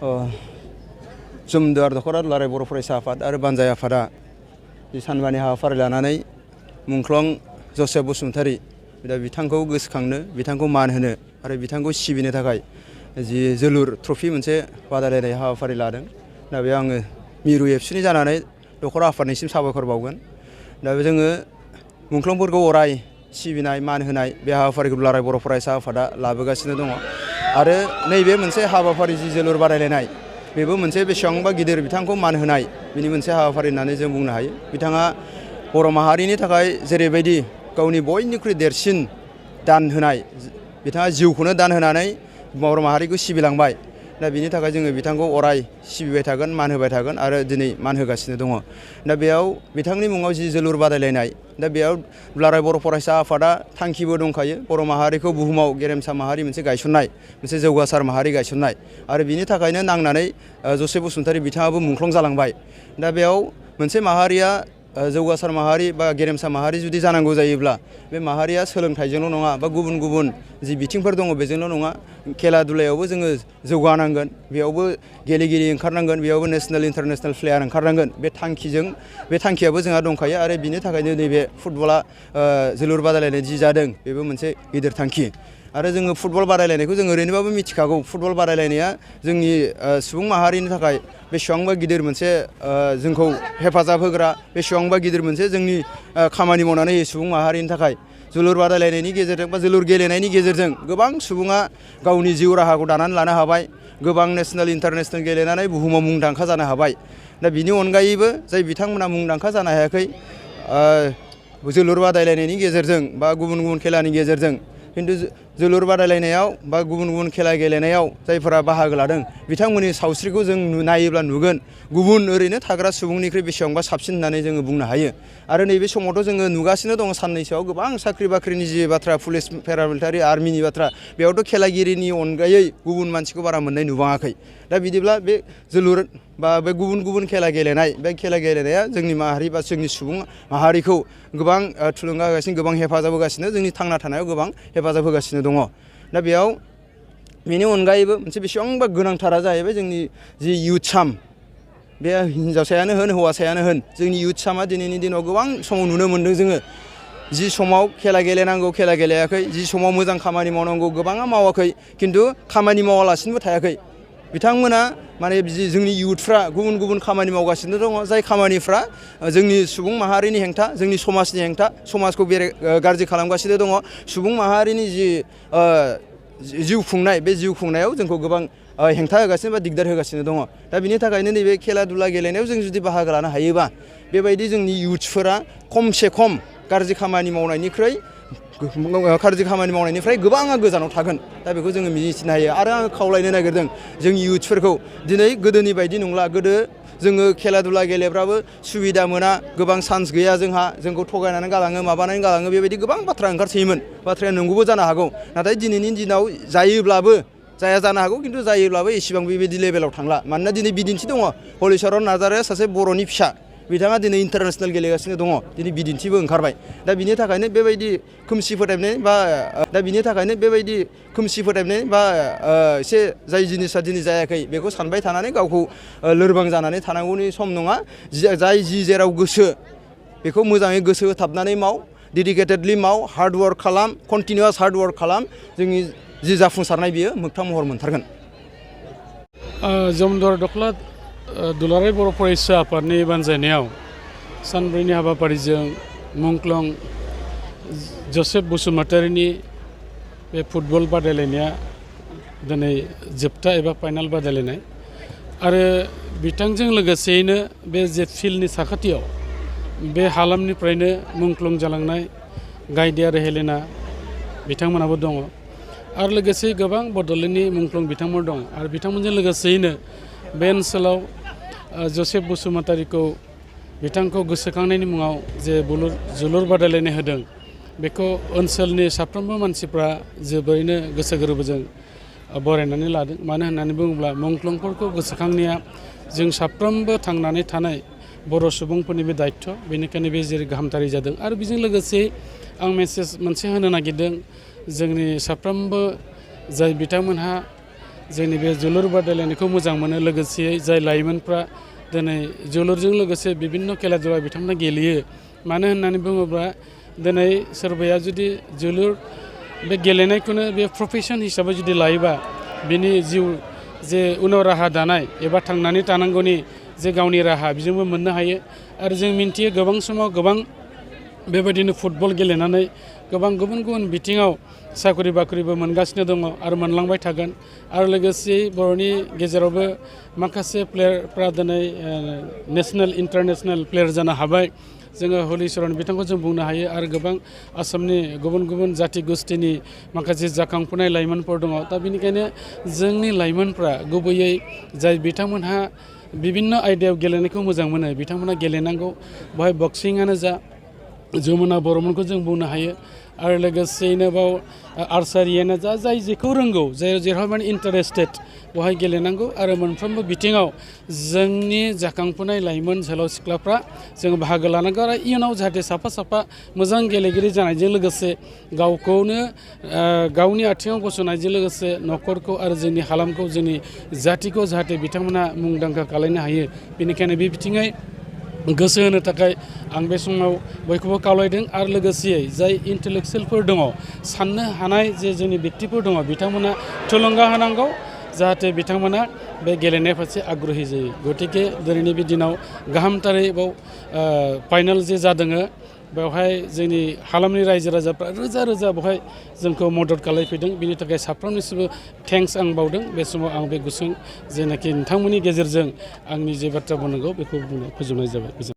जुमदुवार दख'रा दुलाराय बर' फरायसा आफाद आरो बानजाय आफादा सानबानि हाबाफारि लानानै मुंख्लं जसेफ बसुमतारी दा बिथांखौ गोसोखांनो बिथांखौ मान होनो आरो बिथांखौ सिबिनो थाखाय जि जोलुर ट्रफि मोनसे बादायलायनाय हाबाफारि लादों। दा बेयाव आङो मिरु एबसुनि जानानै दख'रा आफादनिसिम साबायखर बावगोन। दा जोङो मुंख्लंफोरखौ अराय सिबिनाय मान होनाय बे हाबाफारिखौ दुलाराय बर' फरायसा आफादा लाबोगासिनो दङ आरो नैबे मोनसे हाबाफारि जि जोलुर बादायलायनाय बेबो मोनसे बेसेबांबा गिदिर बिथांखौ मान होनाय बिनि मोनसे हाबाफारि होननानै जों बुंनो हायो। बिथाङा बर' माहारिनि थाखाय जेरैबायदि गावनि बयनिख्रुइ देरसिन दान होनाय बिथाङा जिउखौनो दान होनानै बर' माहारिखौ सिबिलांबाय। दा बिनि थाखाय जोङो बिथांखौ अराय सिबिबाय थागोन मान होबाय थागोन आरो दिनै मान होगासिनो दङ। दा बेयाव बिथांनि मुङाव जि जोलुर बादायलायनाय दा बेयाव दुलाराय बर' फरायसा आफादा थांखिबो दंखायो बर' माहारिखौ बुहुमाव गेरेमसा माहारि मोनसे गायसननाय मोनसे जौगासार माहारि गायसननाय आरो बिनि थाखायनो नांनानै जसेफ बसुमतारी बिथाङाबो मुंख्लं जालांबाय। दा बेयाव मोनसे माहारिया जौगासार माहारि बा गेरेमसा माहारि जुदि जानांगौ जायोब्ला बे माहारिया सोलोंथाइजोंल' नङा बा गुबुन गुबुन जि बिथिंफोर दङ बेजोंल' नङा खेला दुलायावबो जोङो जौगानांगोन बेयावबो गेलेगिरि ओंखारनांगोन बेयावबो नेसनेल इन्टारनेसनेल प्लेयार ओंखारनांगोन बे थांखियाबो जोंहा दंखायो आरो बिनि थाखायनो नैबे फुटबला जोलुर बादायलायनाय जि जादों बेबो मोनसे गिदिर थांखि। आरो जोङो फुटबल बादायलायनायखौ जों ओरैनोबाबो मिथिखागौ फुटबल बादायलायनाया जोंनि सुबुं माहारिनि थाखाय बेसेबांबा गिदिर मोनसे जोंखौ हेफाजाब होग्रा बेसेबांबा गिदिर मोनसे जोंनि खामानि मावनानै होयो सुबुं माहारिनि थाखाय। जोलुर बादायलायनायनि गेजेरजों बा जोलुर गेलेनायनि गेजेरजों गोबां सुबुङा गावनि जिउ राहाखौ दानानै लानो हाबाय। गोबां नेसनेल इन्टारनेसनेल गेलेनानै बुहुमाव मुंदांखा जानो हाबाय। दा बिनि अनगायैबो जाय बिथांमोना मुंदांखा जानो हायाखै जोलुर बादायलायनायनि गेजेरजों बा गुबुन गुबुन खेलानि गेजेरजों खिन्थु जोलुर बादायलायनायाव बा गुबुन गुबुन खेला गेलेनायाव जायफोरा बाहागो लादों बिथांमोननि सावस्रिखौ जों नायोब्ला नुगोन गुबुन ओरैनो थाग्रा सुबुंनिख्रुइ बेसेबांबा साबसिन होननानै जोङो बुंनो हायो। आरो नैबे समावथ' जोङो नुगासिनो दङ साननैसोआव गोबां साख्रि बाख्रिनि जि बाथ्रा पुलिस पेरामिलिटारि आर्मिनि बाथ्रा बेयावथ' खेलागिरिनि अनगायै गुबुन मानसिखौ बारा मोननाय नुबाङाखै। दा बिदिब्ला बे जोलुर बा बे गुबुन गुबुन खेला गेलेनाय बे खेला गेलेनाया जोंनि माहारि बा जोंनि सुबुं माहारिखौ गोबां थुलुंगा होगासिनो गोबां हेफाजाब होगासिनो जोंनि थांना थानायाव गोबां हेफाजाब होगासिनो दङ। दा बेयाव बेनि अनगायैबो मोनसे बेसेबांबा गोनांथारा जाहैबाय जोंनि जि इयुथ साम बे हिन्जावसायानो होन हौवासायानो होन जोंनि इयुथ सामा दिनैनि दिनाव गोबां समाव नुनो मोन्दों जोङो जि समाव खेला गेलेनांगौ खेला गेलेयाखै जि समाव मोजां खामानि मावनांगौ गोबाङा मावाखै खिन्थु खामानि मावालासिनोबो थायाखै। बिथांमोना माने जोंनि इयुथफ्रा गुबुन गुबुन खामानि मावगासिनो दङ जाय खामानिफ्रा जोंनि सुबुं माहारिनि हेंथा जोंनि समाजनि हेंथा समाजखौ गाज्रि खालामगासिनो दङ। सुबुं माहारिनि जि जिउ खुंनाय बे जिउ खुंनायाव जोंखौ गोबां हेंथा होगासिनो बा दिगदार होगासिनो दङ। दा बिनि थाखायनो नैबे खेला दुला गेलेनायाव जों जुदि बाहागो लानो हायोबा बेबायदि जोंनि इयुथ्सफोरा खमसे खम गाज्रि खामानि मावनायनिफ्राय गोबाङा गोजानाव थागोन। दा बेखौ जोङो मिजिंथिनो हायो। आरो आङो खावलायनो नागिरदों जोंनि इयुथ्सफोरखौ दिनै गोदोनि बायदि नंला। गोदो जोङो खेला दुला गेलेब्लाबो सुबिदा मोना गोबां चान्स गैया जोंखौ थगायनानै गालाङो माबानानै गालाङो बेबायदि गोबां बाथ्रा ओंखारसोयोमोन। बाथ्राया नंगौबो जानो हागौ नाथाय दिनैनि दिनाव जायोब्लाबो जाया जानो हागौ खिन्थु जायोब्लाबो एसेबां बेबायदि लेभेलाव थांला। मानोना दिनै बिदिन्थि दङ हलिचरन नार्जारिया सासे बर'नि फिसा बिथाङा दिनै इन्टारनेसनेल गेलेगासिनो दङ दिनै बिदिन्थिबो ओंखारबाय। दा बिनि थाखायनो बेबायदि खोमसि फोथायनाय बा एसे जाय जिनिसा दिनै जायाखै बेखौ सानबाय थानानै गावखौ लोरबां जानानै थानांगौनि सम नङा। जाय जेराव गोसो बेखौ मोजाङै गोसो होथाबनानै माव डेडिकेटेडलि माव हार्डवार्क खालाम कन्टिनिउवास हार्डवार्क खालाम जोंनि जि जाफुंसारनाय बियो मोगथां महर मोनथारगोन। जुमदुवार दख्ला दुलाराय बर' फरायसा आफादनि बानजायनायाव सानब्रैनि हाबाफारिजों मुंख्लं जसेफ बसुमतारीनि बे फुटबल बादायलायनाया दिनै जोबथा एबा फाइनाल बादायलायनाय आरो बिथांजों लोगोसेयैनो बे जे फिल्डनि साखाथियाव बे हालामनिफ्रायनो मुंख्लं जालांनाय गायदे आरो हेलेना बिथांमोनाबो दङ आरो लोगोसे गोबां बड'लेण्डनि मुंख्लं बिथांमोन दं आरो बिथांमोनजों लोगोसेयैनो बे ओनसोलाव जसेफ बसुमतारीखौ बिथांखौ गोसोखांनायनि मुङाव जे जोलुर बादायलायनाय होदों बेखौ ओनसोलनि साफ्रोमबो मानसिफ्रा जोबोरैनो गोसो गोरबोजों बरायनानै लादों। मानो होननानै बुङोब्ला मुंख्लंफोरखौ गोसोखांनाया जों साफ्रोमबो थांनानै थानाय बर' सुबुंफोरनि बे दायित्व। बेनिखायनो बे जेरै गाहामथारै जादों आरो बेजों लोगोसे आं मेसेज मोनसे होनो नागिरदों जोंनि साफ्रोमबो जाय बिथांमोनहा जोंनि बे जोलुर बादायलायनायखौ मोजां मोनो लोगोसे जाय लाइमोनफ्रा दिनै जोलुरजों लोगोसे बिभिन्न खेला दुला बिथांमोना गेलेयो मानो होननानै बुङोब्ला दिनै सोरबाया जुदि जोलुर बे गेलेनायखौनो बे प्रफेसन हिसाबै जुदि लायोबा बिनि जिउ जे उनाव राहा दानाय एबा थांनानै थानांगौनि जे गावनि राहा बेजोंबो मोननो हायो आरो जों मिन्थियो गोबां समाव गोबां बेबायदिनो फुटबल गेलेनानै गोबां गुबुन गुबुन बिथिङाव साख्रि बाख्रिबो मोनगासिनो दङ आरो मोनलांबाय थागोन आरो लोगोसे बर'नि गेजेरावबो माखासे प्लेयारफ्रा दिनै नेसनेल इन्टारनेसनेल प्लेयार जानो हाबाय जोङो हलिचरन बिथांखौ जों बुंनो हायो आरो गोबां आसामनि गुबुन गुबुन जाथि गोष्ठिनि माखासे जाखांफुनाय लाइमोनफोर दङ दा बेनिखायनो जोंनि लाइमोनफ्रा गुबैयै जाय बिथांमोनहा बिभिन्न आयदायाव गेलेनायखौ मोजां मोनो बिथांमोना गेलेनांगौ बेवहाय बक्सिंआनो जा जमुना बर'मोनखौ जों बुंनो हायो आरो लोगोसेयैनो बाव आर्सारियानो जा जाय जेखौ रोंगौ जेराव माने इन्टारेस्टेड बेवहाय गेलेनांगौ आरो मोनफ्रोमबो बिथिङाव जोंनि जाखांफुनाय लाइमोन जोहोलाव सिख्लाफ्रा जों बाहागो लानांगौ आरो इयुनाव जाहाथे साफा साफा मोजां गेलेगिरि जानायजों लोगोसे गावखौनो गावनि आथिङाव गसंनायजों लोगोसे न'खरखौ आरो जोंनि हालामखौ जोंनि जाथिखौ जाहाथे बिथांमोना मुंदांखा खालामनो हायो बेनिखायनो बे बिथिङै गोसो होनो थाखाय आं बे समाव बयखौबो खावलायदों आरो लोगोसेयै जाय इन्टेलेक्सुयेलफोर दङ साननो हानाय जे जोंनि व्यक्तिफोर दङ बिथांमोना थुलुंगा होनांगौ जाहाथे बिथांमोना बे गेलेनाय फारसे आग्रही जायो गतिके दिनैनि बे दिनाव गाहामथारै बाव फाइनाल जे जादों बेवहाय जोंनि हालामनि रायजो राजाफ्रा रोजा रोजा बेवहाय जोंखौ मदद खालामफैदों बिनि थाखाय साफ्रोमनिसिमबो थेंक्स आं बावदों बे समाव आं बे गुसुं जेनाखि नोंथांमोननि गेजेरजों आंनि जे बाथ्रा बुंनांगौ बेखौ फोजोबनाय जाबाय।